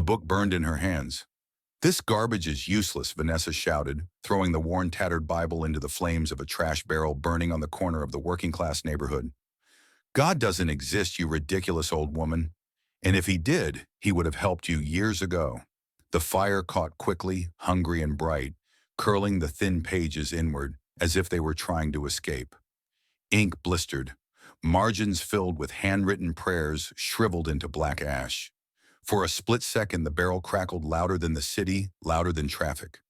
book burned in her hands. "This garbage is useless," Vanessa shouted, throwing the worn, tattered Bible into the flames of a trash barrel burning on the corner of the working-class neighborhood. "God doesn't exist, you ridiculous old woman. And if he did, he would have helped you years ago." The fire caught quickly, hungry and bright, curling the thin pages inward as if they were trying to escape. Ink blistered. Margins filled with handwritten prayers shriveled into black ash. For a split second, the barrel crackled louder than the city, louder than traffic,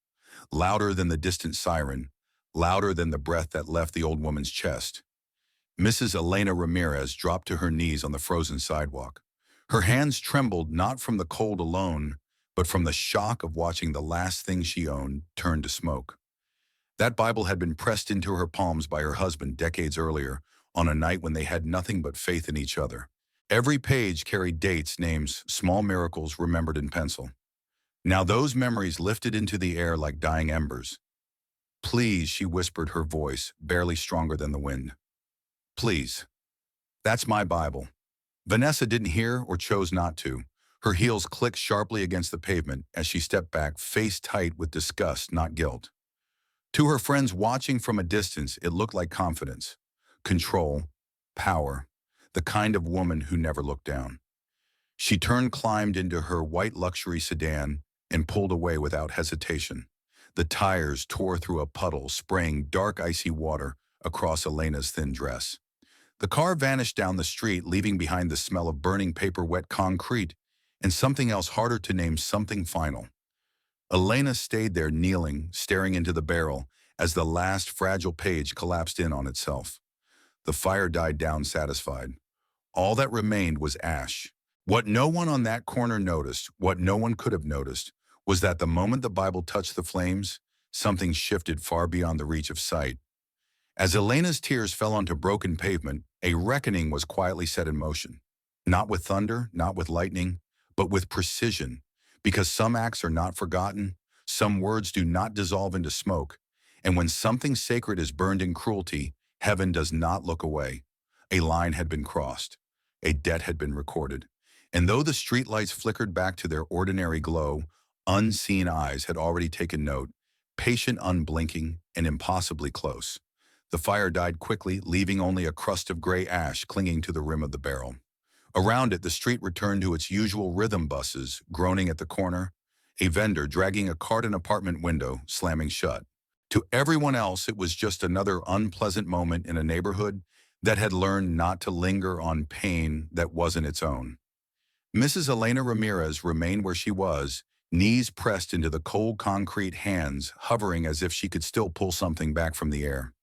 louder than the distant siren, louder than the breath that left the old woman's chest. Mrs. Elena Ramirez dropped to her knees on the frozen sidewalk. Her hands trembled not from the cold alone, but from the shock of watching the last thing she owned turn to smoke. That Bible had been pressed into her palms by her husband decades earlier, on a night when they had nothing but faith in each other. Every page carried dates, names, small miracles remembered in pencil. Now those memories lifted into the air like dying embers. "Please," she whispered, her voice barely stronger than the wind. "Please. That's my Bible." Vanessa didn't hear or chose not to. Her heels clicked sharply against the pavement as she stepped back, face tight with disgust, not guilt. To her friends watching from a distance, it looked like confidence, control, power, the kind of woman who never looked down. She climbed into her white luxury sedan and pulled away without hesitation. The tires tore through a puddle, spraying dark icy water across Elena's thin dress. The car vanished down the street, leaving behind the smell of burning paper, wet concrete, and something else harder to name, something final. Elena stayed there, kneeling, staring into the barrel as the last fragile page collapsed in on itself. The fire died down, satisfied. All that remained was ash. What no one on that corner noticed, what no one could have noticed, was that the moment the Bible touched the flames, something shifted far beyond the reach of sight. As Elena's tears fell onto broken pavement, a reckoning was quietly set in motion. Not with thunder, not with lightning, but with precision. Because some acts are not forgotten, some words do not dissolve into smoke, and when something sacred is burned in cruelty, heaven does not look away. A line had been crossed. A debt had been recorded. And though the streetlights flickered back to their ordinary glow, unseen eyes had already taken note, patient, unblinking, and impossibly close. The fire died quickly, leaving only a crust of gray ash clinging to the rim of the barrel. Around it, the street returned to its usual rhythm, buses groaning at the corner, a vendor dragging a cart, an apartment window slamming shut. To everyone else, it was just another unpleasant moment in a neighborhood that had learned not to linger on pain that wasn't its own. Mrs. Elena Ramirez remained where she was, knees pressed into the cold concrete, hands hovering as if she could still pull something back from the air.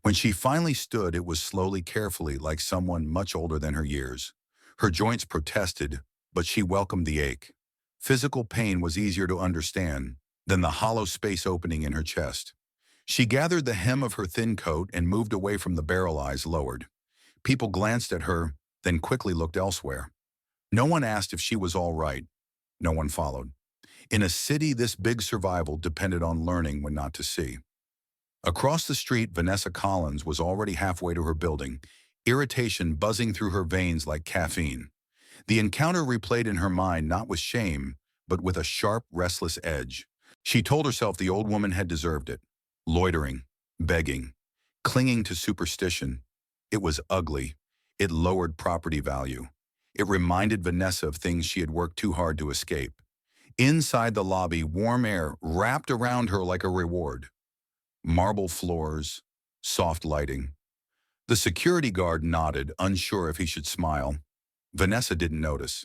When she finally stood, it was slowly, carefully, like someone much older than her years. Her joints protested, but she welcomed the ache. Physical pain was easier to understand than the hollow space opening in her chest. She gathered the hem of her thin coat and moved away from the barrel, eyes lowered. People glanced at her, then quickly looked elsewhere. No one asked if she was all right. No one followed. In a city this big, survival depended on learning when not to see. Across the street, Vanessa Collins was already halfway to her building, irritation buzzing through her veins like caffeine. The encounter replayed in her mind not with shame, but with a sharp, restless edge. She told herself the old woman had deserved it. Loitering, begging, clinging to superstition. It was ugly. It lowered property value. It reminded Vanessa of things she had worked too hard to escape. Inside the lobby, warm air wrapped around her like a reward. Marble floors, soft lighting. The security guard nodded, unsure if he should smile. Vanessa didn't notice.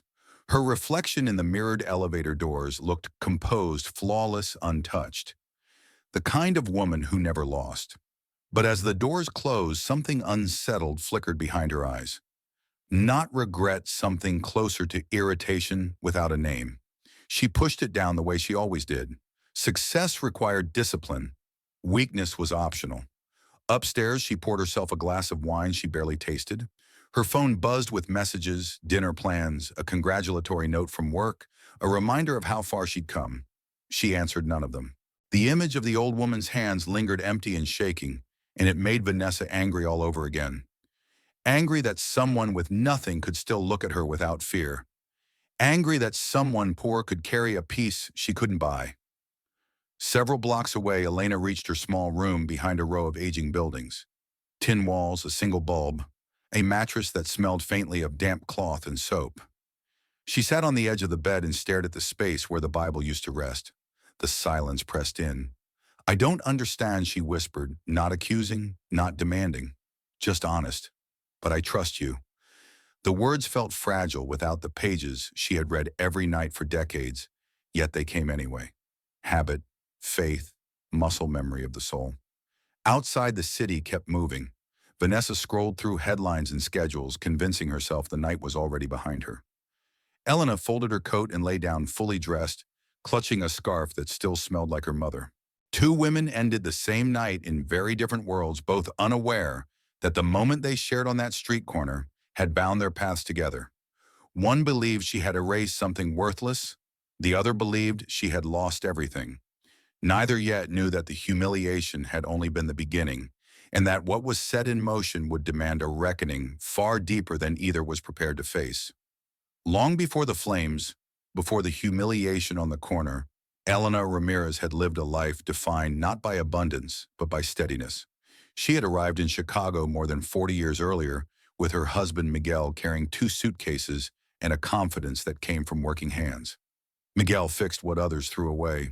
Her reflection in the mirrored elevator doors looked composed, flawless, untouched. The kind of woman who never lost. But as the doors closed, something unsettled flickered behind her eyes. Not regret, something closer to irritation without a name. She pushed it down the way she always did. Success required discipline. Weakness was optional. Upstairs, she poured herself a glass of wine she barely tasted. Her phone buzzed with messages, dinner plans, a congratulatory note from work, a reminder of how far she'd come. She answered none of them. The image of the old woman's hands lingered empty and shaking, and it made Vanessa angry all over again. Angry that someone with nothing could still look at her without fear. angry that someone poor could carry a piece she couldn't buy. Several blocks away, Elena reached her small room behind a row of aging buildings. Tin walls, a single bulb, a mattress that smelled faintly of damp cloth and soap. She sat on the edge of the bed and stared at the space where the Bible used to rest. The silence pressed in. "I don't understand," she whispered, not accusing, not demanding, just honest. "But I trust you." The words felt fragile without the pages she had read every night for decades, yet they came anyway. Habit, faith, muscle memory of the soul. Outside, the city kept moving. Vanessa scrolled through headlines and schedules, convincing herself the night was already behind her. Elena folded her coat and lay down fully dressed, clutching a scarf that still smelled like her mother. Two women ended the same night in very different worlds, both unaware that the moment they shared on that street corner had bound their paths together. One believed she had erased something worthless. The other believed she had lost everything. Neither yet knew that the humiliation had only been the beginning, and that what was set in motion would demand a reckoning far deeper than either was prepared to face. Long before the flames, before the humiliation on the corner, Elena Ramirez had lived a life defined not by abundance, but by steadiness. She had arrived in Chicago more than 40 years earlier, with her husband Miguel carrying 2 suitcases and a confidence that came from working hands. Miguel fixed what others threw away.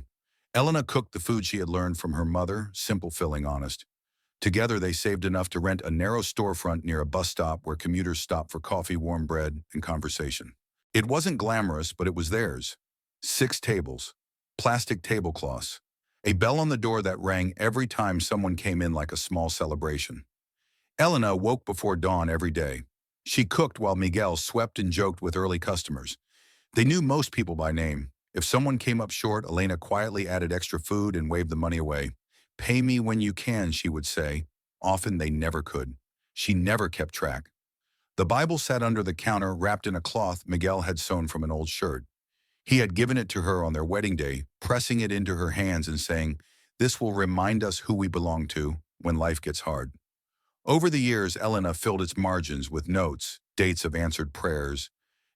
Elena cooked the food she had learned from her mother, simple, filling, honest. Together they saved enough to rent a narrow storefront near a bus stop where commuters stopped for coffee, warm bread, and conversation. It wasn't glamorous, but it was theirs. 6 tables, plastic tablecloths, a bell on the door that rang every time someone came in like a small celebration. Elena woke before dawn every day. She cooked while Miguel swept and joked with early customers. They knew most people by name. If someone came up short, Elena quietly added extra food and waved the money away. "Pay me when you can," she would say. Often they never could. She never kept track. The Bible sat under the counter, wrapped in a cloth Miguel had sewn from an old shirt. He had given it to her on their wedding day, pressing it into her hands and saying, "This will remind us who we belong to when life gets hard." Over the years, Elena filled its margins with notes, dates of answered prayers,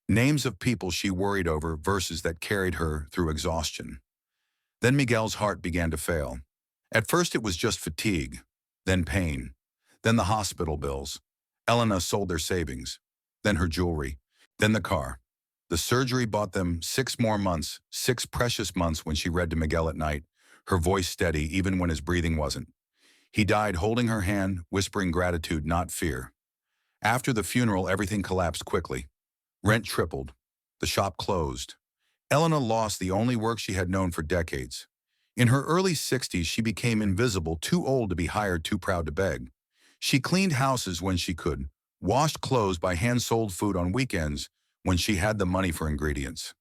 names of people she worried over, verses that carried her through exhaustion. Then Miguel's heart began to fail. At first it was just fatigue, then pain, then the hospital bills. Elena sold their savings, then her jewelry, then the car. The surgery bought them 6 more months, 6 precious months when she read to Miguel at night, her voice steady even when his breathing wasn't. He died holding her hand, whispering gratitude, not fear. After the funeral, everything collapsed quickly. Rent tripled. The shop closed. Elena lost the only work she had known for decades. In her early 60s, she became invisible, too old to be hired, too proud to beg. She cleaned houses when she could, washed clothes by hand, sold food on weekends when she had the money for ingredients.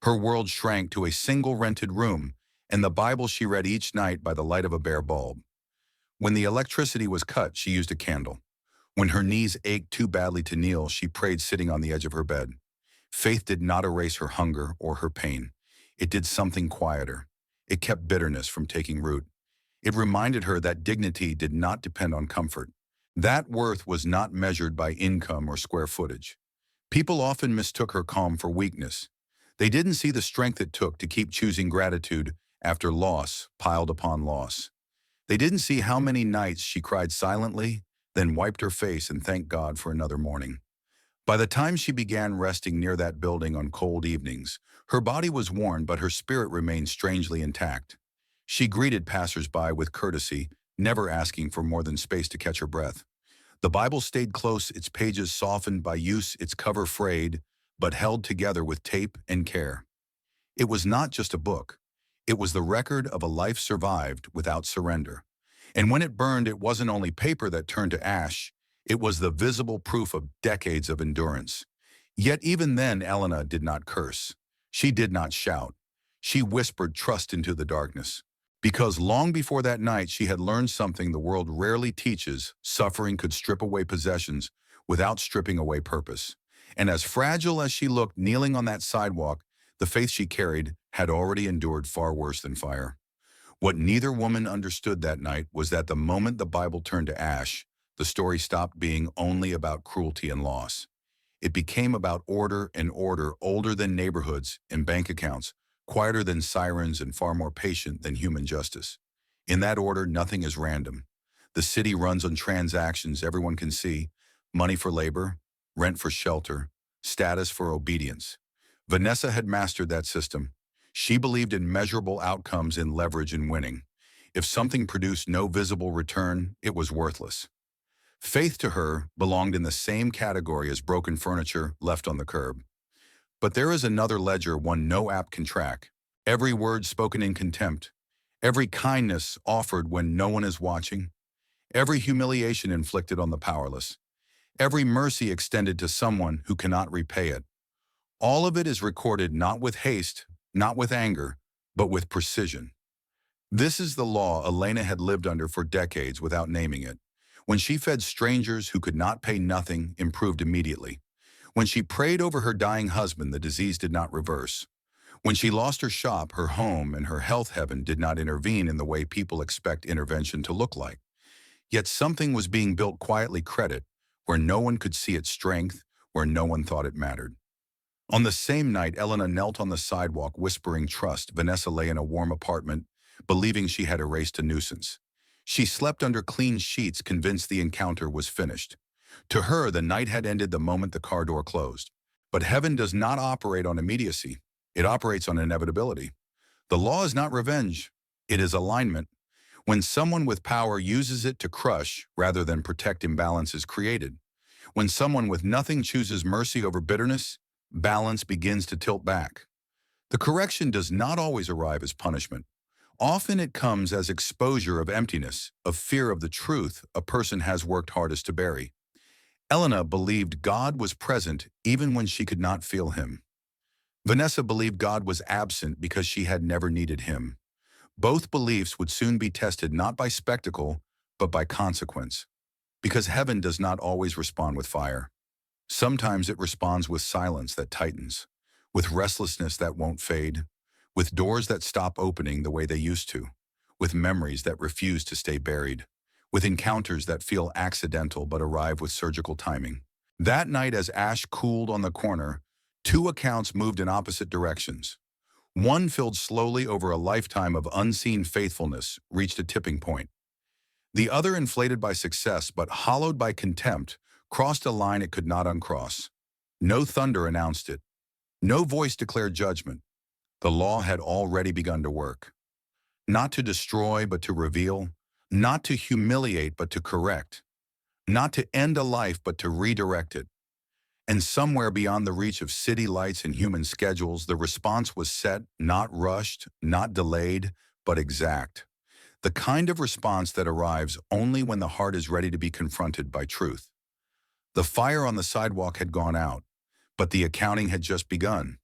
Her world shrank to a single rented room and the Bible she read each night by the light of a bare bulb. When the electricity was cut, she used a candle. When her knees ached too badly to kneel, she prayed sitting on the edge of her bed. Faith did not erase her hunger or her pain. It did something quieter. It kept bitterness from taking root. It reminded her that dignity did not depend on comfort. That worth was not measured by income or square footage. People often mistook her calm for weakness. They didn't see the strength it took to keep choosing gratitude after loss piled upon loss. They didn't see how many nights she cried silently, then wiped her face and thanked God for another morning. By the time she began resting near that building on cold evenings, her body was worn, but her spirit remained strangely intact. She greeted passers-by with courtesy, never asking for more than space to catch her breath. The Bible stayed close, its pages softened by use, its cover frayed, but held together with tape and care. It was not just a book. It was the record of a life survived without surrender. And when it burned, it wasn't only paper that turned to ash, it was the visible proof of decades of endurance. Yet even then, Elena did not curse. She did not shout. She whispered trust into the darkness. Because long before that night, she had learned something the world rarely teaches: suffering could strip away possessions without stripping away purpose. And as fragile as she looked kneeling on that sidewalk, the faith she carried had already endured far worse than fire. What neither woman understood that night was that the moment the Bible turned to ash, the story stopped being only about cruelty and loss. It became about order and order, older than neighborhoods and bank accounts, quieter than sirens and far more patient than human justice. In that order, nothing is random. The city runs on transactions everyone can see: money for labor, rent for shelter, status for obedience. Vanessa had mastered that system. She believed in measurable outcomes, in leverage and winning. If something produced no visible return, it was worthless. Faith to her belonged in the same category as broken furniture left on the curb. But there is another ledger one no app can track. Every word spoken in contempt, every kindness offered when no one is watching, every humiliation inflicted on the powerless, every mercy extended to someone who cannot repay it. All of it is recorded not with haste, not with anger, but with precision. This is the law Elena had lived under for decades without naming it. When she fed strangers who could not pay, nothing improved immediately. When she prayed over her dying husband, the disease did not reverse. When she lost her shop, her home, and her health, heaven did not intervene in the way people expect intervention to look like. Yet something was being built quietly, credit, where no one could see its strength, where no one thought it mattered. On the same night, Elena knelt on the sidewalk, whispering trust. Vanessa lay in a warm apartment, believing she had erased a nuisance. She slept under clean sheets, convinced the encounter was finished. To her, the night had ended the moment the car door closed. But heaven does not operate on immediacy. It operates on inevitability. The law is not revenge. It is alignment. When someone with power uses it to crush rather than protect, imbalance is created. When someone with nothing chooses mercy over bitterness, balance begins to tilt back. The correction does not always arrive as punishment. Often it comes as exposure of emptiness, of fear of the truth a person has worked hardest to bury. Elena believed God was present even when she could not feel him. Vanessa believed God was absent because she had never needed him. Both beliefs would soon be tested not by spectacle, but by consequence. Because heaven does not always respond with fire. Sometimes it responds with silence that tightens, with restlessness that won't fade, with doors that stop opening the way they used to, with memories that refuse to stay buried, with encounters that feel accidental but arrive with surgical timing. That night, as ash cooled on the corner, two accounts moved in opposite directions. One, filled slowly over a lifetime of unseen faithfulness, reached a tipping point. The other, inflated by success but hollowed by contempt, crossed a line it could not uncross. No thunder announced it. No voice declared judgment. The law had already begun to work. Not to destroy, but to reveal. Not to humiliate, but to correct. Not to end a life, but to redirect it. And somewhere beyond the reach of city lights and human schedules, the response was set, not rushed, not delayed, but exact. The kind of response that arrives only when the heart is ready to be confronted by truth. The fire on the sidewalk had gone out, but the accounting had just begun.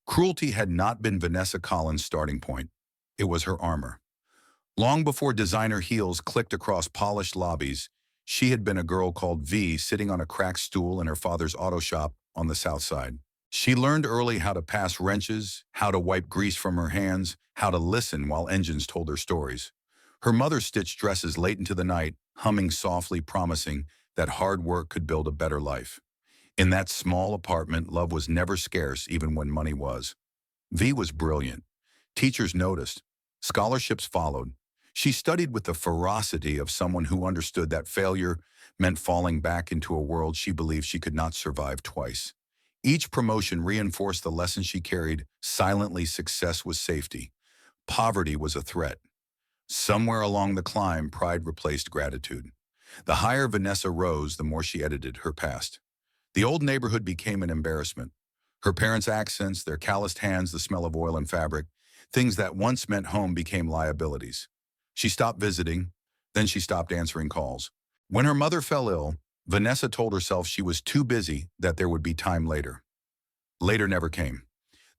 Cruelty had not been Vanessa Collins' starting point. It was her armor. Long before designer heels clicked across polished lobbies, she had been a girl called V, sitting on a cracked stool in her father's auto shop on the south side. She learned early how to pass wrenches, how to wipe grease from her hands, how to listen while engines told their stories. Her mother stitched dresses late into the night, humming softly, promising that hard work could build a better life. In that small apartment, love was never scarce, even when money was. V was brilliant. Teachers noticed. Scholarships followed. She studied with the ferocity of someone who understood that failure meant falling back into a world she believed she could not survive twice. Each promotion reinforced the lesson she carried: silently, success was safety. Poverty was a threat. Somewhere along the climb, pride replaced gratitude. The higher Vanessa rose, the more she edited her past. The old neighborhood became an embarrassment. Her parents' accents, their calloused hands, the smell of oil and fabric, things that once meant home became liabilities. She stopped visiting, then she stopped answering calls. When her mother fell ill, Vanessa told herself she was too busy, that there would be time later. Later never came.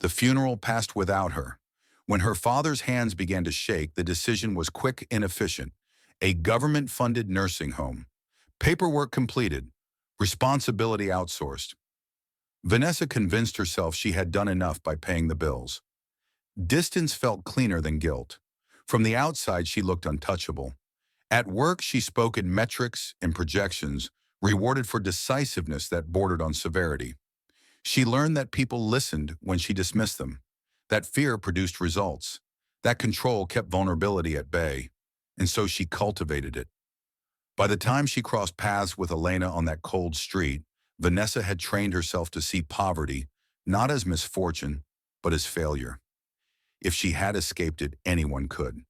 The funeral passed without her. When her father's hands began to shake, the decision was quick and efficient. A government-funded nursing home. Paperwork completed. Responsibility outsourced. Vanessa convinced herself she had done enough by paying the bills. Distance felt cleaner than guilt. From the outside, she looked untouchable. At work, she spoke in metrics and projections, rewarded for decisiveness that bordered on severity. She learned that people listened when she dismissed them, that fear produced results, that control kept vulnerability at bay, and so she cultivated it. By the time she crossed paths with Elena on that cold street, Vanessa had trained herself to see poverty not as misfortune, but as failure. If she had escaped it, anyone could.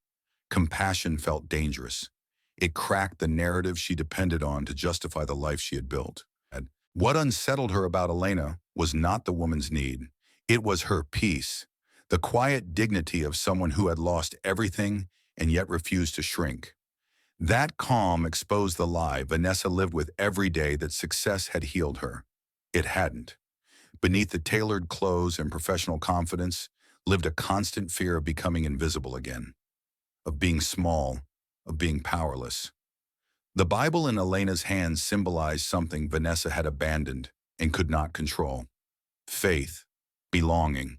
Compassion felt dangerous. It cracked the narrative she depended on to justify the life she had built. And what unsettled her about Elena was not the woman's need. It was her peace, the quiet dignity of someone who had lost everything and yet refused to shrink. That calm exposed the lie Vanessa lived with every day that success had healed her. It hadn't. Beneath the tailored clothes and professional confidence lived a constant fear of becoming invisible again, of being small, of being powerless. The Bible in Elena's hands symbolized something Vanessa had abandoned and could not control: faith, belonging,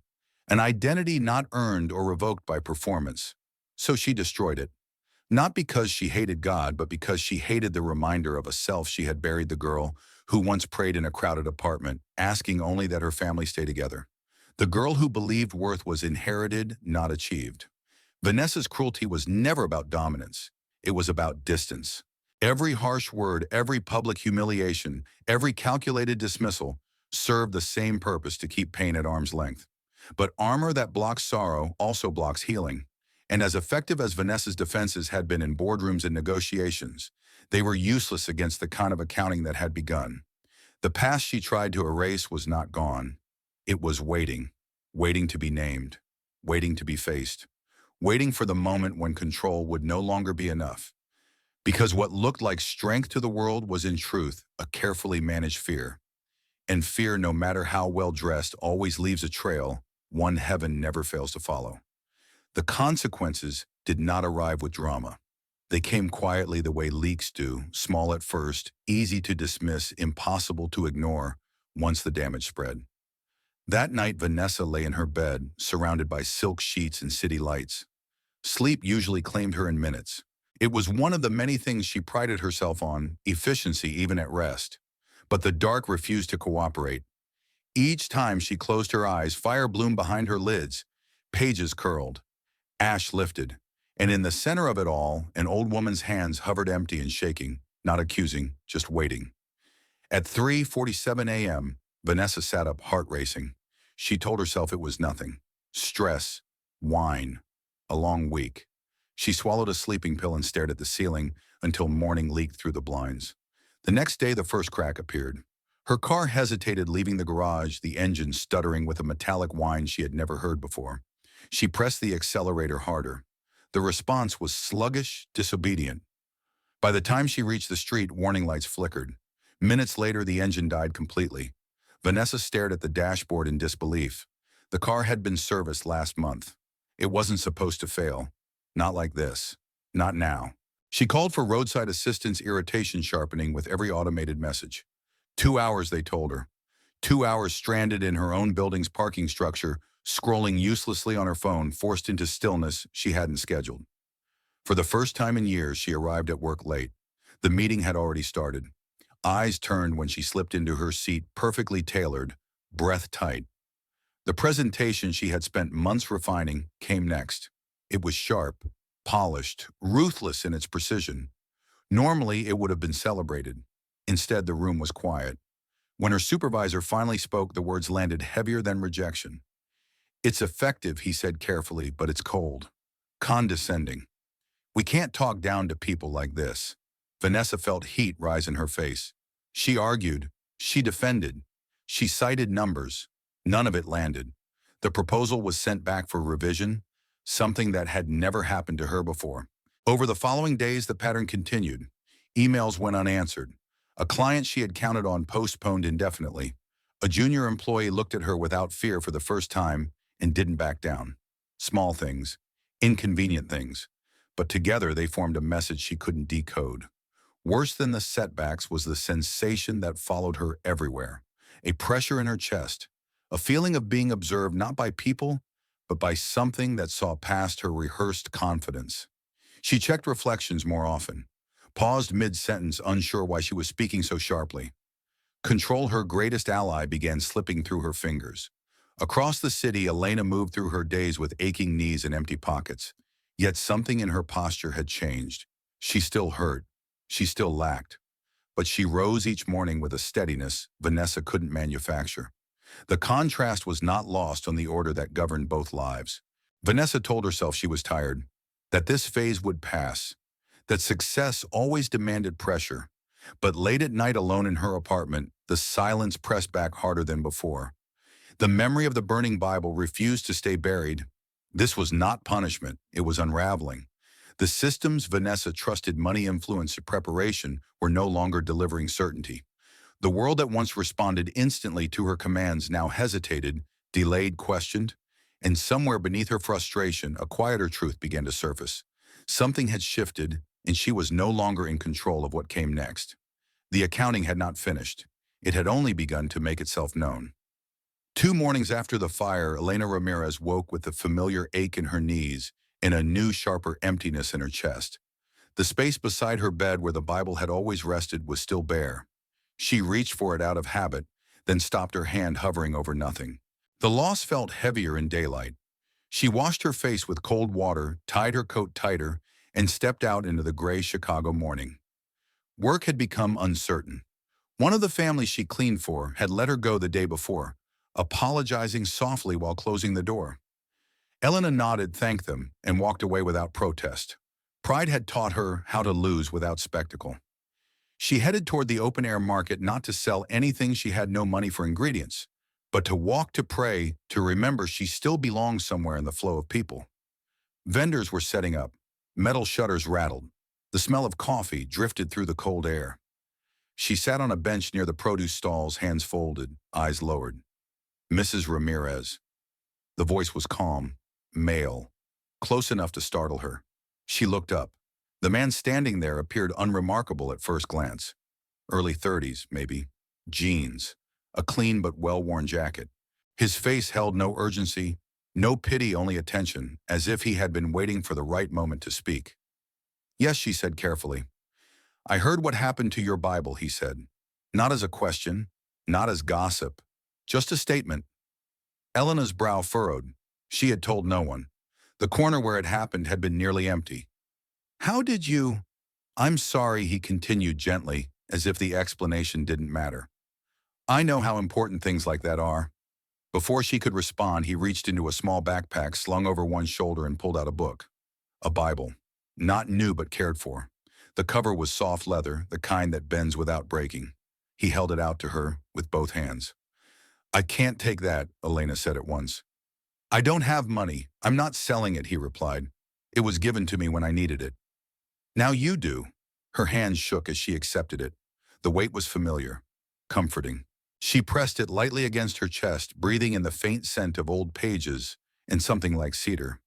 an identity not earned or revoked by performance. So she destroyed it. Not because she hated God, but because she hated the reminder of a self she had buried. The girl who once prayed in a crowded apartment, asking only that her family stay together. The girl who believed worth was inherited, not achieved. Vanessa's cruelty was never about dominance. It was about distance. Every harsh word, every public humiliation, every calculated dismissal served the same purpose: to keep pain at arm's length. But armor that blocks sorrow also blocks healing. And as effective as Vanessa's defenses had been in boardrooms and negotiations, they were useless against the kind of accounting that had begun. The past she tried to erase was not gone. It was waiting, waiting to be named, waiting to be faced, waiting for the moment when control would no longer be enough. Because what looked like strength to the world was in truth a carefully managed fear. And fear, no matter how well dressed, always leaves a trail one heaven never fails to follow. The consequences did not arrive with drama. They came quietly, the way leaks do, small at first, easy to dismiss, impossible to ignore once the damage spread. That night, Vanessa lay in her bed, surrounded by silk sheets and city lights. Sleep usually claimed her in minutes. It was one of the many things she prided herself on: efficiency even at rest. But the dark refused to cooperate. Each time she closed her eyes, fire bloomed behind her lids, pages curled, ash lifted, and in the center of it all, an old woman's hands hovered empty and shaking, not accusing, just waiting. At 3:47 a.m., Vanessa sat up, heart racing. She told herself it was nothing. Stress, wine, a long week. She swallowed a sleeping pill and stared at the ceiling until morning leaked through the blinds. The next day, the first crack appeared. Her car hesitated leaving the garage, the engine stuttering with a metallic whine she had never heard before. She pressed the accelerator harder. The response was sluggish, disobedient. By the time she reached the street, warning lights flickered. Minutes later, the engine died completely. Vanessa stared at the dashboard in disbelief. The car had been serviced last month. It wasn't supposed to fail. Not like this. Not now. She called for roadside assistance, irritation sharpening with every automated message. 2 hours, they told her. 2 hours stranded in her own building's parking structure, scrolling uselessly on her phone, forced into stillness she hadn't scheduled. For the first time in years, she arrived at work late. The meeting had already started. Eyes turned when she slipped into her seat, perfectly tailored, breath tight. The presentation she had spent months refining came next. It was sharp, polished, ruthless in its precision. Normally, it would have been celebrated. Instead, the room was quiet. When her supervisor finally spoke, the words landed heavier than rejection. "It's effective," he said carefully, "but it's cold. Condescending. We can't talk down to people like this." Vanessa felt heat rise in her face. She argued. She defended. She cited numbers. None of it landed. The proposal was sent back for revision, something that had never happened to her before. Over the following days, the pattern continued. Emails went unanswered. A client she had counted on postponed indefinitely. A junior employee looked at her without fear for the first time and didn't back down. Small things, inconvenient things, but together they formed a message she couldn't decode. Worse than the setbacks was the sensation that followed her everywhere. A pressure in her chest, a feeling of being observed not by people, but by something that saw past her rehearsed confidence. She checked reflections more often. paused mid-sentence, unsure why she was speaking so sharply. Control, her greatest ally, began slipping through her fingers. Across the city, Elena moved through her days with aching knees and empty pockets. Yet something in her posture had changed. She still hurt. She still lacked. But she rose each morning with a steadiness Vanessa couldn't manufacture. The contrast was not lost on the order that governed both lives. Vanessa told herself she was tired, that this phase would pass, that success always demanded pressure. But late at night, alone in her apartment, the silence pressed back harder than before. The memory of the burning Bible refused to stay buried. This was not punishment, it was unraveling. The systems Vanessa trusted, money, influence, and preparation, were no longer delivering certainty. The world that once responded instantly to her commands now hesitated, delayed, questioned, and somewhere beneath her frustration, a quieter truth began to surface. Something had shifted, and she was no longer in control of what came next. The accounting had not finished. It had only begun to make itself known. 2 mornings after the fire, Elena Ramirez woke with the familiar ache in her knees and a new, sharper emptiness in her chest. The space beside her bed where the Bible had always rested was still bare. She reached for it out of habit, then stopped, her hand hovering over nothing. The loss felt heavier in daylight. She washed her face with cold water, tied her coat tighter, and stepped out into the gray Chicago morning. Work had become uncertain. One of the families she cleaned for had let her go the day before, apologizing softly while closing the door. Elena nodded, thanked them, and walked away without protest. Pride had taught her how to lose without spectacle. She headed toward the open-air market, not to sell anything, she had no money for ingredients, but to walk, to pray, to remember she still belonged somewhere in the flow of people. Vendors were setting up. Metal shutters rattled. The smell of coffee drifted through the cold air. She sat on a bench near the produce stalls, hands folded, eyes lowered. Mrs. Ramirez. The voice was calm, male, close enough to startle her. She looked up. The man standing there appeared unremarkable at first glance. Early 30s, maybe. Jeans. A clean but well-worn jacket. His face held no urgency, no pity, only attention, as if he had been waiting for the right moment to speak. "Yes," she said carefully. "I heard what happened to your Bible," he said. Not as a question, not as gossip, just a statement. Elena's brow furrowed. She had told no one. The corner where it happened had been nearly empty. "How did you—" "I'm sorry," he continued gently, as if the explanation didn't matter. "I know how important things like that are." Before she could respond, he reached into a small backpack slung over one shoulder and pulled out a book. A Bible. Not new but cared for. The cover was soft leather, the kind that bends without breaking. He held it out to her with both hands. "I can't take that," Elena said at once. "I don't have money. I'm not selling it," he replied. "It was given to me when I needed it." "Now you do." Her hands shook as she accepted it. The weight was familiar, comforting. She pressed it lightly against her chest, breathing in the faint scent of old pages and something like cedar.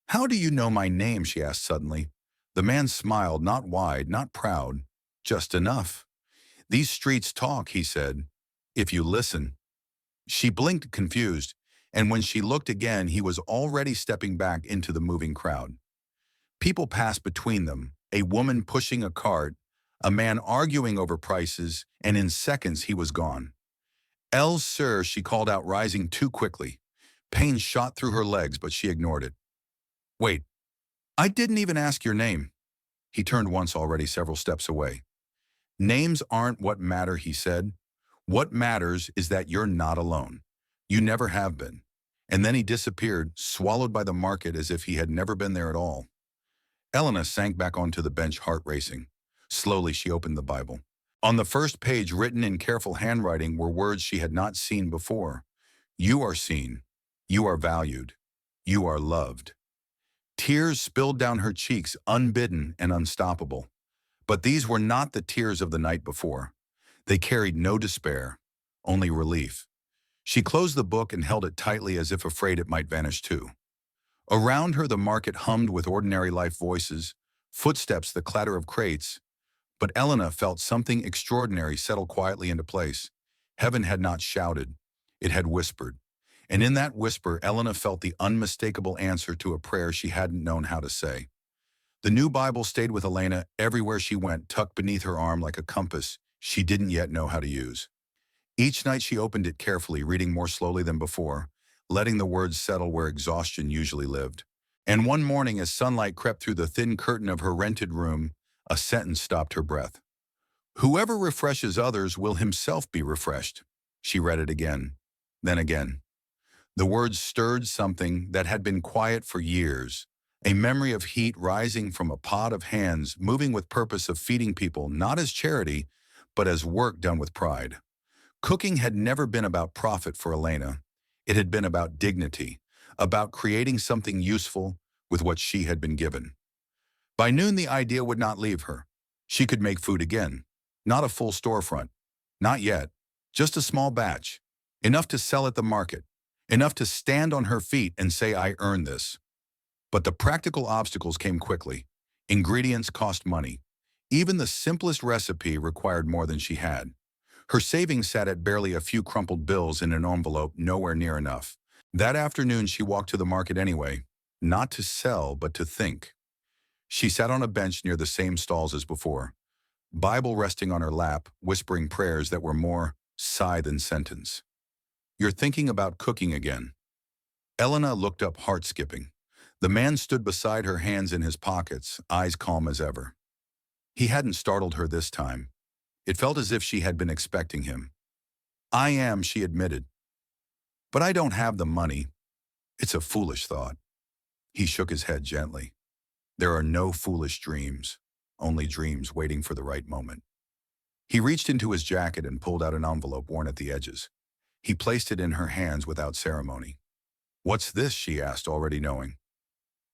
"How do you know my name?" she asked suddenly. The man smiled, not wide, not proud, just enough. "These streets talk," he said, "if you listen." She blinked, confused, and when she looked again, he was already stepping back into the moving crowd. People passed between them, a woman pushing a cart, a man arguing over prices, and in seconds he was gone. "El sir," she called out, rising too quickly. Pain shot through her legs, but she ignored it. "Wait, I didn't even ask your name." He turned once, already several steps away. "Names aren't what matter," he said. "What matters is that you're not alone. You never have been." And then he disappeared, swallowed by the market as if he had never been there at all. Elena sank back onto the bench, heart racing. Slowly, she opened the Bible. On the first page, written in careful handwriting, were words she had not seen before. "You are seen. You are valued. You are loved." Tears spilled down her cheeks, unbidden and unstoppable. But these were not the tears of the night before. They carried no despair, only relief. She closed the book and held it tightly, as if afraid it might vanish too. Around her, the market hummed with ordinary life voices, footsteps, the clatter of crates. But Elena felt something extraordinary settle quietly into place. Heaven had not shouted. It had whispered. And in that whisper, Elena felt the unmistakable answer to a prayer she hadn't known how to say. The new Bible stayed with Elena everywhere she went, tucked beneath her arm like a compass she didn't yet know how to use. Each night she opened it carefully, reading more slowly than before, letting the words settle where exhaustion usually lived. And one morning, as sunlight crept through the thin curtain of her rented room, a sentence stopped her breath. "Whoever refreshes others will himself be refreshed." She read it again, then again. The words stirred something that had been quiet for years, a memory of heat rising from a pot of hands moving with purpose of feeding people not as charity, but as work done with pride. Cooking had never been about profit for Elena. It had been about dignity, about creating something useful with what she had been given. By noon, the idea would not leave her. She could make food again. Not a full storefront. Not yet. Just a small batch. Enough to sell at the market. Enough to stand on her feet and say, "I earned this." But the practical obstacles came quickly. Ingredients cost money. Even the simplest recipe required more than she had. Her savings sat at barely a few crumpled bills in an envelope, nowhere near enough. That afternoon, she walked to the market anyway, not to sell, but to think. She sat on a bench near the same stalls as before, Bible resting on her lap, whispering prayers that were more sigh than sentence. "You're thinking about cooking again." Elena looked up, heart skipping. The man stood beside her, hands in his pockets, eyes calm as ever. He hadn't startled her this time. It felt as if she had been expecting him. "I am," she admitted. "But I don't have the money." "It's a foolish thought." He shook his head gently. "There are no foolish dreams, only dreams waiting for the right moment." He reached into his jacket and pulled out an envelope worn at the edges. He placed it in her hands without ceremony. "What's this?" she asked, already knowing.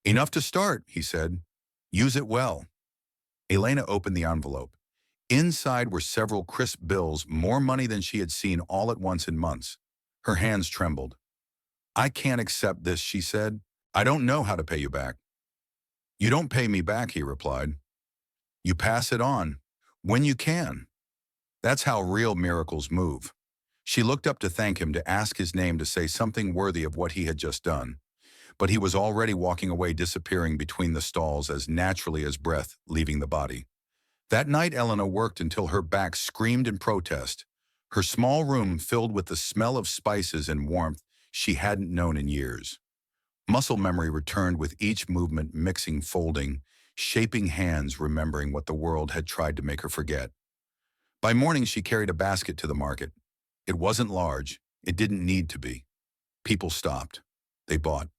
"Enough to start," he said. "Use it well." Elena opened the envelope. Inside were several crisp bills, more money than she had seen all at once in months. Her hands trembled. "I can't accept this," she said. "I don't know how to pay you back." "You don't pay me back," he replied. "You pass it on, when you can." That's how real miracles move. She looked up to thank him, to ask his name, to say something worthy of what he had just done. But he was already walking away, disappearing between the stalls as naturally as breath leaving the body. That night, Elena worked until her back screamed in protest, her small room filled with the smell of spices and warmth she hadn't known in years. Muscle memory returned with each movement, mixing, folding, shaping hands, remembering what the world had tried to make her forget. By morning, she carried a basket to the market. It wasn't large. It didn't need to be. People stopped. They bought.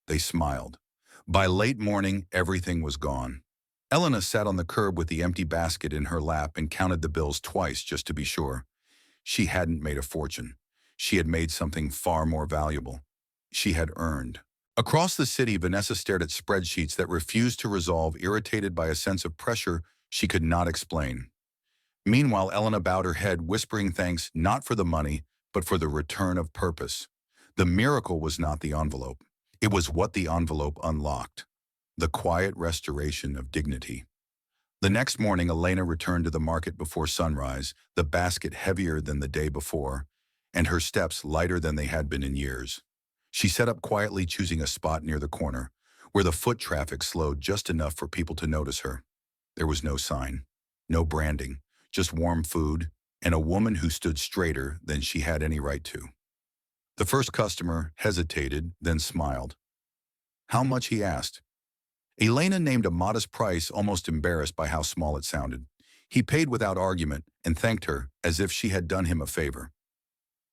They smiled. By late morning, everything was gone. Elena sat on the curb with the empty basket in her lap and counted the bills twice just to be sure. She hadn't made a fortune. She had made something far more valuable. She had earned. Across the city, Vanessa stared at spreadsheets that refused to resolve, irritated by a sense of pressure she could not explain. Meanwhile, Elena bowed her head, whispering thanks not for the money, but for the return of purpose. The miracle was not the envelope. It was what the envelope unlocked. The quiet restoration of dignity. The next morning, Elena returned to the market before sunrise, the basket heavier than the day before, and her steps lighter than they had been in years. She sat up quietly, choosing a spot near the corner, where the foot traffic slowed just enough for people to notice her. There was no sign, no branding, just warm food, and a woman who stood straighter than she had any right to. The first customer hesitated, then smiled. "How much?" he asked. Elena named a modest price, almost embarrassed by how small it sounded. He paid without argument and thanked her as if she had done him a favor.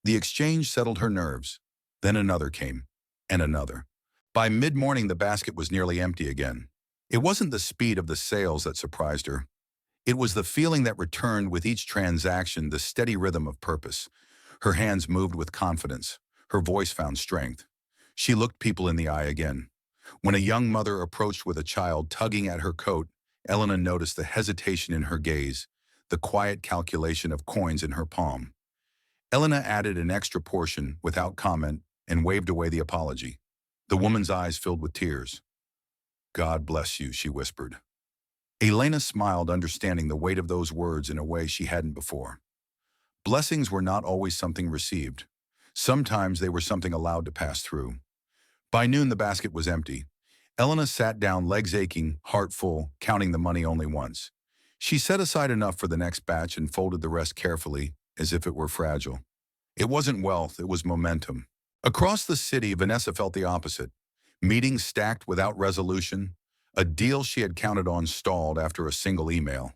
The exchange settled her nerves. Then another came, and another. By mid-morning, the basket was nearly empty again. It wasn't the speed of the sales that surprised her. It was the feeling that returned with each transaction, the steady rhythm of purpose. Her hands moved with confidence. Her voice found strength. She looked people in the eye again. When a young mother approached with a child tugging at her coat, Elena noticed the hesitation in her gaze, the quiet calculation of coins in her palm. Elena added an extra portion without comment and waved away the apology. The woman's eyes filled with tears. "God bless you," she whispered. Elena smiled, understanding the weight of those words in a way she hadn't before. Blessings were not always something received. Sometimes they were something allowed to pass through. By noon, the basket was empty. Elena sat down, legs aching, heart full, counting the money only once. She set aside enough for the next batch and folded the rest carefully, as if it were fragile. It wasn't wealth, it was momentum. Across the city, Vanessa felt the opposite. Meetings stacked without resolution, a deal she had counted on stalled after a single email.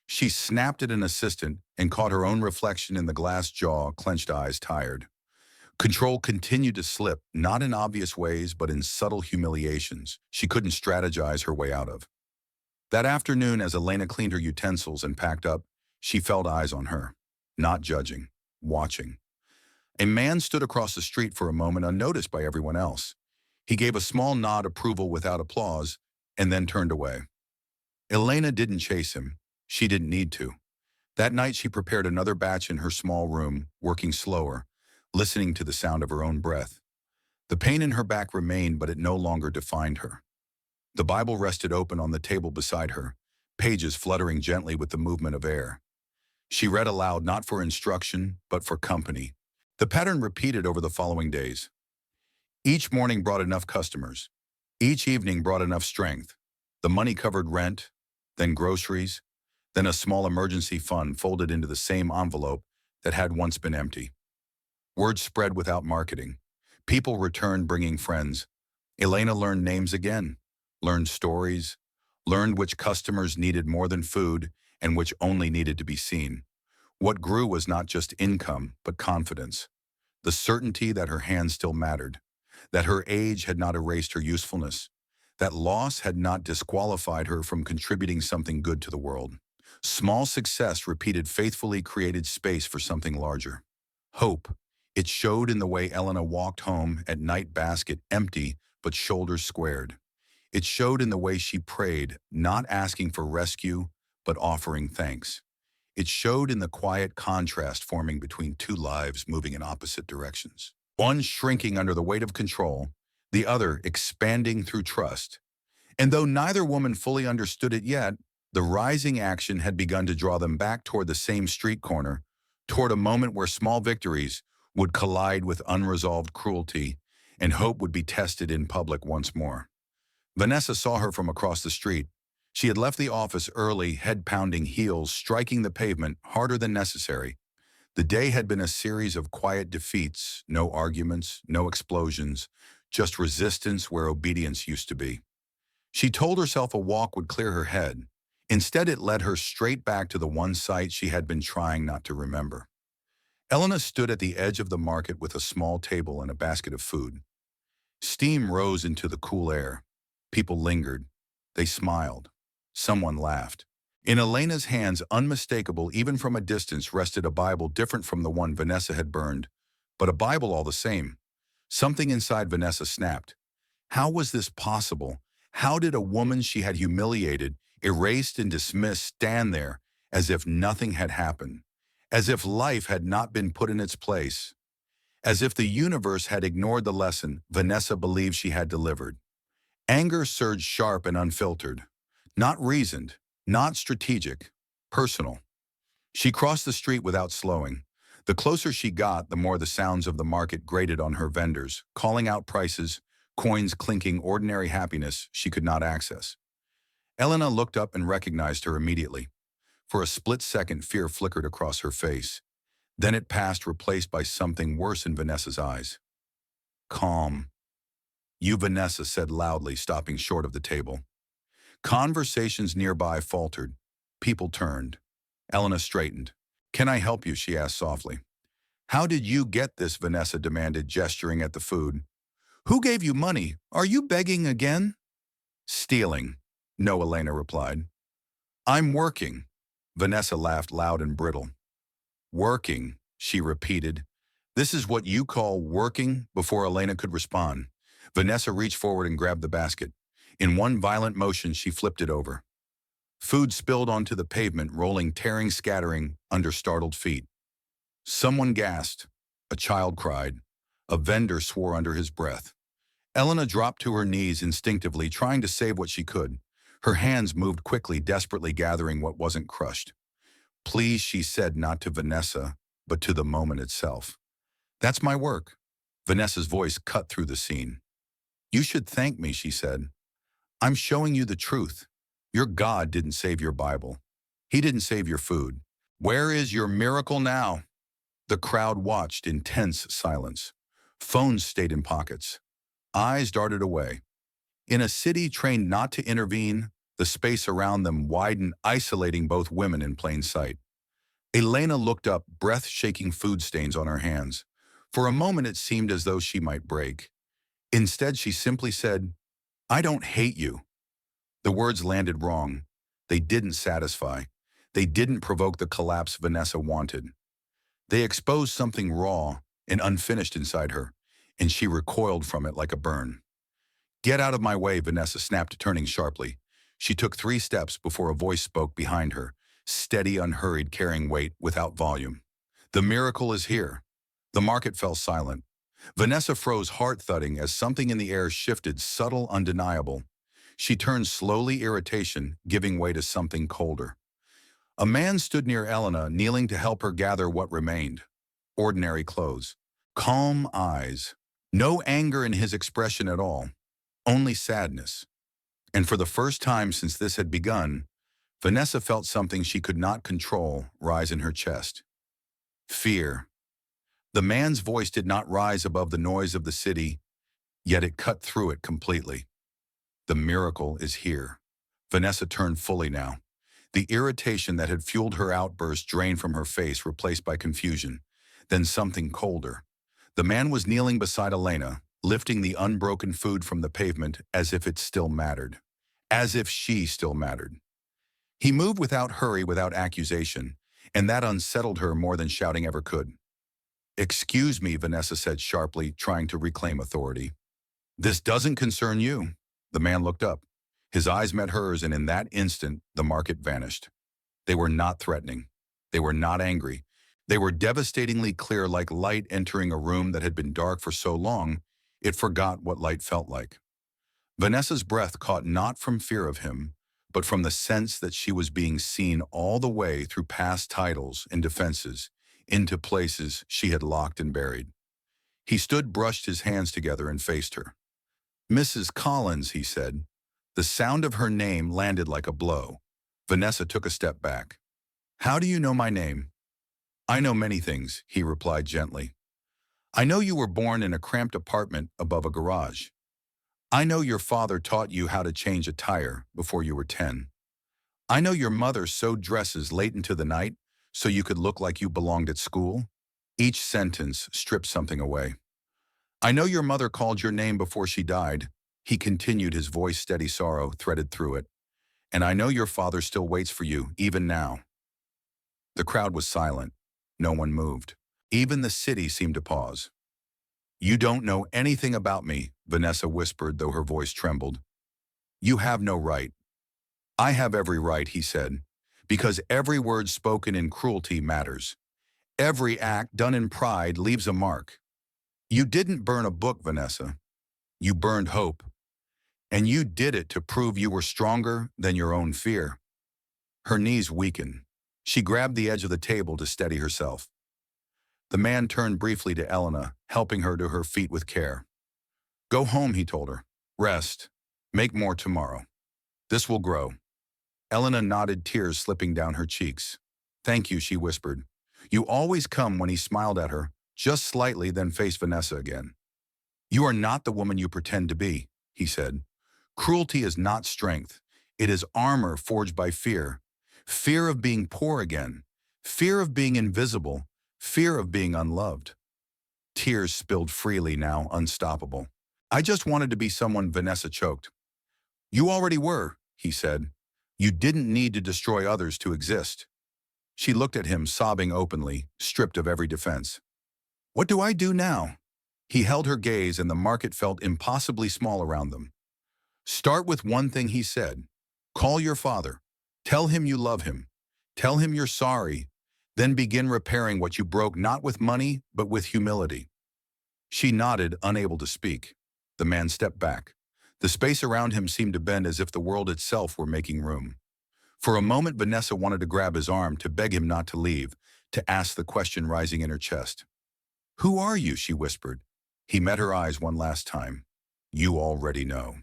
She snapped at an assistant and caught her own reflection in the glass jaw, clenched eyes, tired. Control continued to slip, not in obvious ways, but in subtle humiliations she couldn't strategize her way out of. That afternoon, as Elena cleaned her utensils and packed up, she felt eyes on her, not judging, watching. A man stood across the street for a moment unnoticed by everyone else. He gave a small nod approval without applause, and then turned away. Elena didn't chase him. She didn't need to. That night she prepared another batch in her small room, working slower, listening to the sound of her own breath. The pain in her back remained, but it no longer defined her. The Bible rested open on the table beside her, pages fluttering gently with the movement of air. She read aloud not for instruction, but for company. The pattern repeated over the following days. Each morning brought enough customers. Each evening brought enough strength. The money covered rent, then groceries, then a small emergency fund folded into the same envelope that had once been empty. Word spread without marketing. People returned bringing friends. Elena learned names again, learned stories, learned which customers needed more than food and which only needed to be seen. What grew was not just income, but confidence. The certainty that her hands still mattered, that her age had not erased her usefulness, that loss had not disqualified her from contributing something good to the world. Small success repeated faithfully created space for something larger. Hope. It showed in the way Elena walked home at night, basket empty but shoulders squared. It showed in the way she prayed, not asking for rescue, but offering thanks. It showed in the quiet contrast forming between two lives moving in opposite directions. One shrinking under the weight of control, the other expanding through trust. And though neither woman fully understood it yet, the rising action had begun to draw them back toward the same street corner, toward a moment where small victories would collide with unresolved cruelty, and hope would be tested in public once more. Vanessa saw her from across the street. She had left the office early, head-pounding, heels striking the pavement harder than necessary. The day had been a series of quiet defeats, no arguments, no explosions, just resistance where obedience used to be. She told herself a walk would clear her head. Instead, it led her straight back to the one sight she had been trying not to remember. Elena stood at the edge of the market with a small table and a basket of food. Steam rose into the cool air. People lingered. They smiled. Someone laughed. In Elena's hands, unmistakable even from a distance, rested a Bible different from the one Vanessa had burned, but a Bible all the same. Something inside Vanessa snapped. How was this possible? How did a woman she had humiliated, erased and dismissed, stand there as if nothing had happened, as if life had not been put in its place, as if the universe had ignored the lesson Vanessa believed she had delivered? Anger surged sharp and unfiltered, not reasoned, not strategic, personal. She crossed the street without slowing. The closer she got, the more the sounds of the market grated on her vendors, calling out prices, coins clinking ordinary happiness she could not access. Elena looked up and recognized her immediately. For a split second, fear flickered across her face. Then it passed, replaced by something worse in Vanessa's eyes. Calm. You, Vanessa said loudly, stopping short of the table. Conversations nearby faltered. People turned. Elena straightened. Can I help you? She asked softly. How did you get this? Vanessa demanded, gesturing at the food. Who gave you money? Are you begging again? Stealing. No, Elena replied. I'm working. Vanessa laughed loud and brittle. Working, she repeated. This is what you call working? Before Elena could respond, Vanessa reached forward and grabbed the basket. In one violent motion, she flipped it over. Food spilled onto the pavement, rolling, tearing, scattering under startled feet. Someone gasped. A child cried. A vendor swore under his breath. Elena dropped to her knees instinctively, trying to save what she could. Her hands moved quickly, desperately gathering what wasn't crushed. Please, she said, not to Vanessa, but to the moment itself. That's my work. Vanessa's voice cut through the scene. You should thank me, she said. I'm showing you the truth. Your God didn't save your Bible. He didn't save your food. Where is your miracle now? The crowd watched in tense silence. Phones stayed in pockets. Eyes darted away. In a city trained not to intervene, the space around them widened, isolating both women in plain sight. Elena looked up, breath-shaking food stains on her hands. For a moment it seemed as though she might break. Instead, she simply said, "I don't hate you." The words landed wrong. They didn't satisfy. They didn't provoke the collapse Vanessa wanted. They exposed something raw and unfinished inside her, and she recoiled from it like a burn. "Get out of my way," Vanessa snapped, turning sharply. She took 3 steps before a voice spoke behind her, steady, unhurried, carrying weight without volume. "The miracle is here." The market fell silent. Vanessa froze, heart thudding, as something in the air shifted, subtle, undeniable. She turned slowly, irritation giving way to something colder. A man stood near Elena, kneeling to help her gather what remained. Ordinary clothes. Calm eyes. No anger in his expression at all. Only sadness. And for the first time since this had begun, Vanessa felt something she could not control rise in her chest. Fear. The man's voice did not rise above the noise of the city, yet it cut through it completely. The miracle is here. Vanessa turned fully now. The irritation that had fueled her outburst drained from her face, replaced by confusion. Then something colder. The man was kneeling beside Elena, lifting the unbroken food from the pavement as if it still mattered. As if she still mattered. He moved without hurry, without accusation, and that unsettled her more than shouting ever could. "Excuse me," Vanessa said sharply, trying to reclaim authority. "This doesn't concern you." The man looked up. His eyes met hers, and in that instant, the market vanished. They were not threatening. They were not angry. They were devastatingly clear, like light entering a room that had been dark for so long, it forgot what light felt like. Vanessa's breath caught not from fear of him, but from the sense that she was being seen all the way through past titles and defenses, into places she had locked and buried. He stood, brushed his hands together, and faced her. "Mrs. Collins," he said. The sound of her name landed like a blow. Vanessa took a step back. "How do you know my name?" "I know many things," he replied gently. "I know you were born in a cramped apartment above a garage. I know your father taught you how to change a tire before you were 10. I know your mother sewed dresses late into the night so you could look like you belonged at school." Each sentence stripped something away. "I know your mother called your name before she died," he continued, his voice steady, sorrow threaded through it. "And I know your father still waits for you, even now." The crowd was silent. No one moved. Even the city seemed to pause. "You don't know anything about me," Vanessa whispered, though her voice trembled. "You have no right." "I have every right," he said, "because every word spoken in cruelty matters. Every act done in pride leaves a mark. You didn't burn a book, Vanessa. You burned hope. And you did it to prove you were stronger than your own fear." Her knees weakened. She grabbed the edge of the table to steady herself. The man turned briefly to Elena, helping her to her feet with care. "Go home," he told her. "Rest. Make more tomorrow. This will grow." Elena nodded, tears slipping down her cheeks. "Thank you," she whispered. "You always come," when he smiled at her, just slightly, then faced Vanessa again. "You are not the woman you pretend to be," he said. "Cruelty is not strength. It is armor forged by fear. Fear of being poor again. Fear of being invisible. Fear of being unloved." Tears spilled freely now, unstoppable. "I just wanted to be someone," Vanessa choked. "You already were," he said. "You didn't need to destroy others to exist." She looked at him, sobbing openly, stripped of every defense. "What do I do now?" He held her gaze, and the market felt impossibly small around them. "Start with one thing," he said. "Call your father. Tell him you love him. Tell him you're sorry. Then begin repairing what you broke, not with money, but with humility." She nodded, unable to speak. The man stepped back. The space around him seemed to bend as if the world itself were making room. For a moment, Vanessa wanted to grab his arm, to beg him not to leave, to ask the question rising in her chest. "Who are you?" she whispered. He met her eyes one last time. "You already know."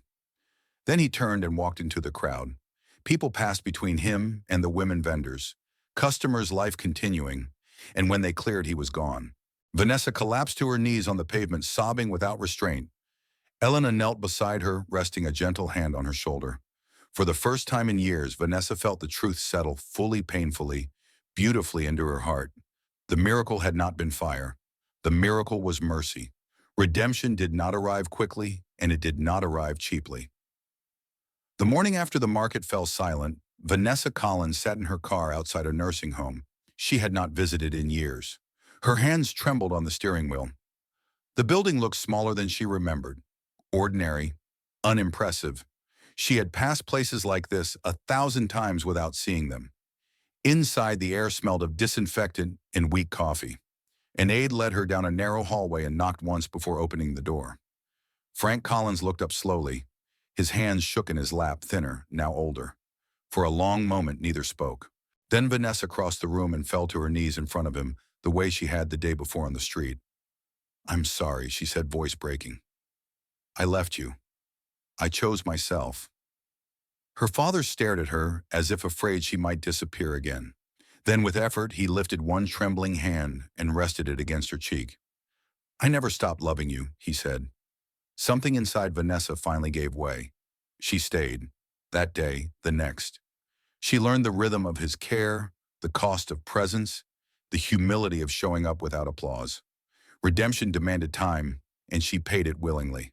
Then he turned and walked into the crowd. People passed between him and the women vendors, customers' life continuing, and when they cleared, he was gone. Vanessa collapsed to her knees on the pavement, sobbing without restraint. Elena knelt beside her, resting a gentle hand on her shoulder. For the first time in years, Vanessa felt the truth settle fully, painfully, beautifully into her heart. The miracle had not been fire. The miracle was mercy. Redemption did not arrive quickly, and it did not arrive cheaply. The morning after the market fell silent, Vanessa Collins sat in her car outside a nursing home she had not visited in years. Her hands trembled on the steering wheel. The building looked smaller than she remembered. Ordinary, unimpressive. She had passed places like this 1,000 times without seeing them. Inside, the air smelled of disinfectant and weak coffee. An aide led her down a narrow hallway and knocked once before opening the door. Frank Collins looked up slowly. His hands shook in his lap, thinner, now older. For a long moment, neither spoke. Then Vanessa crossed the room and fell to her knees in front of him, the way she had the day before on the street. "I'm sorry," she said, voice breaking. "I left you. I chose myself." Her father stared at her as if afraid she might disappear again. Then with effort, he lifted one trembling hand and rested it against her cheek. "I never stopped loving you," he said. Something inside Vanessa finally gave way. She stayed. That day, the next. She learned the rhythm of his care, the cost of presence, the humility of showing up without applause. Redemption demanded time, and she paid it willingly.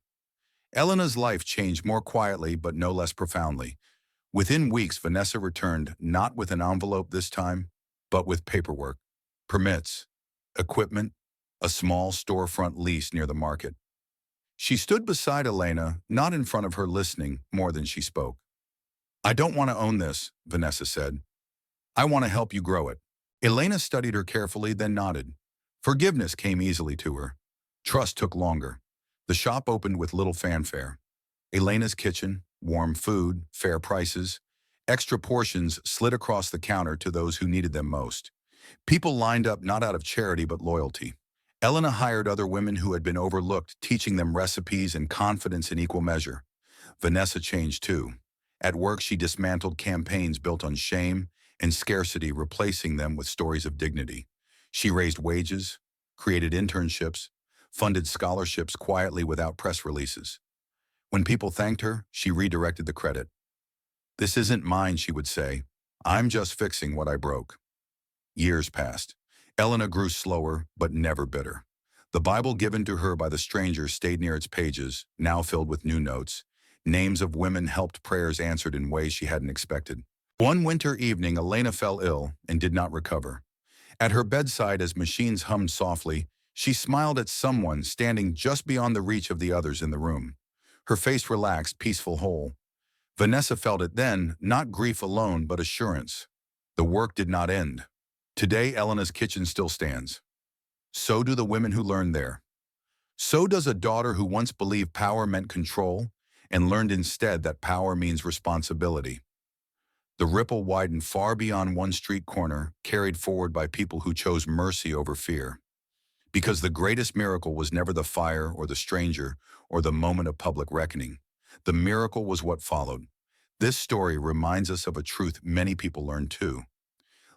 Elena's life changed more quietly but no less profoundly. Within weeks, Vanessa returned, not with an envelope this time, but with paperwork, permits, equipment, a small storefront lease near the market. She stood beside Elena, not in front of her, listening more than she spoke. "I don't want to own this," Vanessa said. "I want to help you grow it." Elena studied her carefully, then nodded. Forgiveness came easily to her. Trust took longer. The shop opened with little fanfare. Elena's kitchen, warm food, fair prices, extra portions slid across the counter to those who needed them most. People lined up not out of charity but loyalty. Elena hired other women who had been overlooked, teaching them recipes and confidence in equal measure. Vanessa changed too. At work, she dismantled campaigns built on shame and scarcity, replacing them with stories of dignity. She raised wages, created internships, funded scholarships quietly without press releases. When people thanked her, she redirected the credit. "This isn't mine," she would say. "I'm just fixing what I broke." Years passed. Elena grew slower, but never bitter. The Bible given to her by the stranger stayed near its pages, now filled with new notes. Names of women helped, prayers answered in ways she hadn't expected. One winter evening, Elena fell ill and did not recover. At her bedside, as machines hummed softly, she smiled at someone standing just beyond the reach of the others in the room. Her face relaxed, peaceful, whole. Vanessa felt it then, not grief alone, but assurance. The work did not end. Today, Elena's kitchen still stands. So do the women who learned there. So does a daughter who once believed power meant control and learned instead that power means responsibility. The ripple widened far beyond one street corner, carried forward by people who chose mercy over fear. Because the greatest miracle was never the fire or the stranger or the moment of public reckoning. The miracle was what followed. This story reminds us of a truth many people learn too.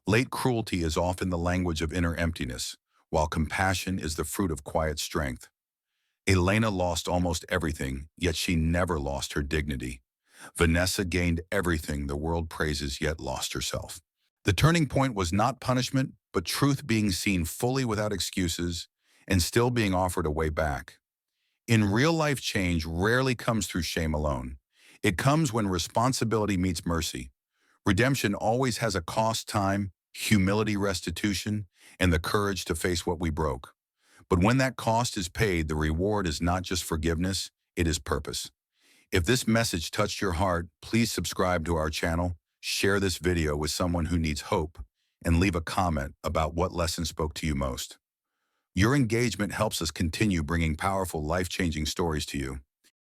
Late cruelty is often the language of inner emptiness, while compassion is the fruit of quiet strength. Elena lost almost everything, yet she never lost her dignity. Vanessa gained everything the world praises, yet lost herself. The turning point was not punishment, but truth being seen fully without excuses and still being offered a way back. In real life, change rarely comes through shame alone. It comes when responsibility meets mercy. Redemption always has a cost: time, humility, restitution, and the courage to face what we broke. But when that cost is paid, the reward is not just forgiveness, it is purpose. If this message touched your heart, please subscribe to our channel, share this video with someone who needs hope, and leave a comment about what lesson spoke to you most. Your engagement helps us continue bringing powerful, life-changing stories to you.